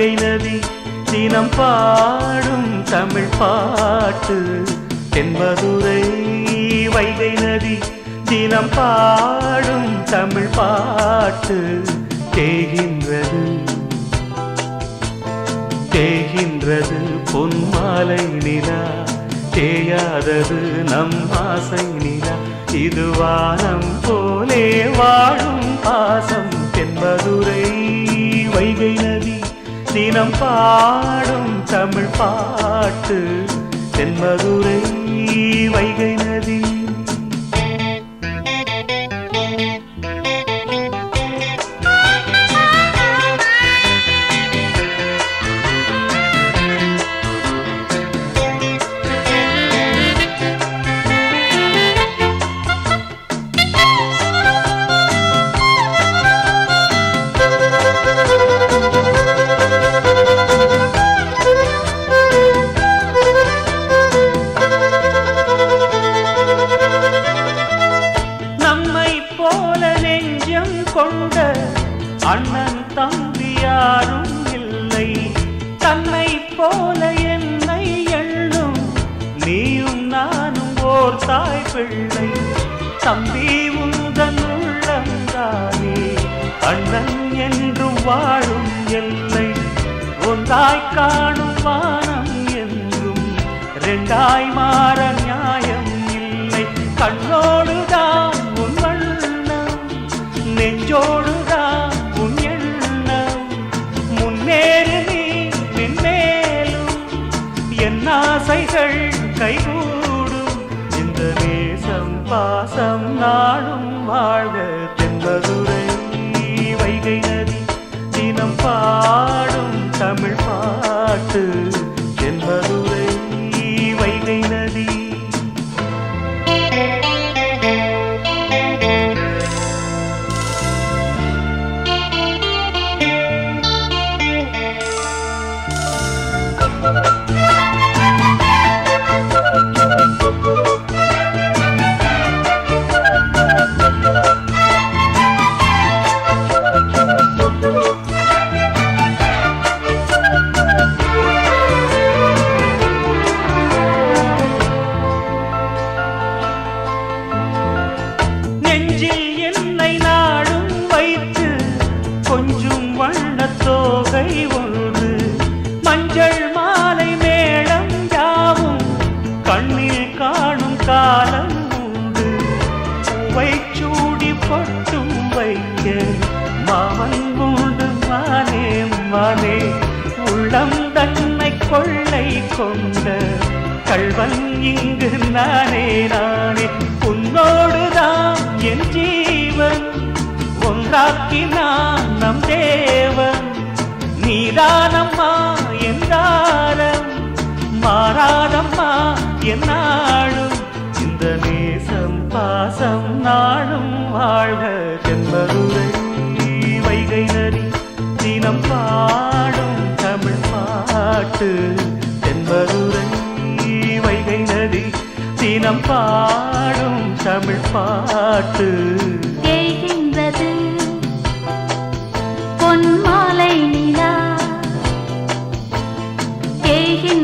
வைகை நதி தினம் பாடும் தமிழ் பாட்டு தென்மதுரை வைகை நதி தினம் பாடும் தமிழ் பாட்டு தேகின்றது தேகின்றது பொன்மாலை நிலா தேயாதது நம் ஆசை நிலா இது வானம் போலே வாழும் பாசம் தென்மதுரை வைகை நதி தினம் பாடும் தமிழ் பாட்டு தென்மதுரை வைகை நதி கொண்ட அண்ணன் தம்பி யாரும் இல்லை தன்னை போல என்னை எண்ணும் நீயும் நானும் ஓர் தாய் பிள்ளை தம்பி உந்தன் உள்ளந்தானே அண்ணன் என்றும் வாழும் எல்லை ஒன்றாய் காணும் வானம் என்றும் இரண்டாய் மாற நியாயம் இல்லை கண்ணோடுதான் உன் நெஞ்சோடுதான் உன் எண்ணம் முன்னேறு நீ மென்மேலும் என் ஆசைகள் கைகூடும் இந்த நேசம் பாசம் நாளும் வாழ்க தென்மதுரை வைகை நதி தினம் பாடும் தமிழ் பாட்டு தென்மதுரை வைகை நதி நெஞ்சில் என்னை நாடும் வைத்து கொஞ்சம் வண்ணத்தோகை ஒன்று மஞ்சள் மாலை மேளம் யாவும் கண்ணில் காணும் காலம் உண்டு பூவை சூடி பொட்டும் வைக்க மாமன் உண்டு மானே மானே உள்ளம் தன்னை கொள்ளை கொண்ட கள்வன் இங்கு நானே நானே உன்னோடுதான் என் ஜீவன் ஒன்றாக்கினான் நம் தேவன் நீதானம்மா என்றாரம் மாறாதம்மா என்னாலும் இந்த நேசம் பாசம் நாளும் வாழ்க தென்மதுரை வைகை நதி தினம் பாடும் தமிழ் பாட்டு தென்மதுரை வைகை நதி தினம் பாடும் தமிழ் பாட்டு தேகின்றது பொன்மாலை நிலா தேகின்றது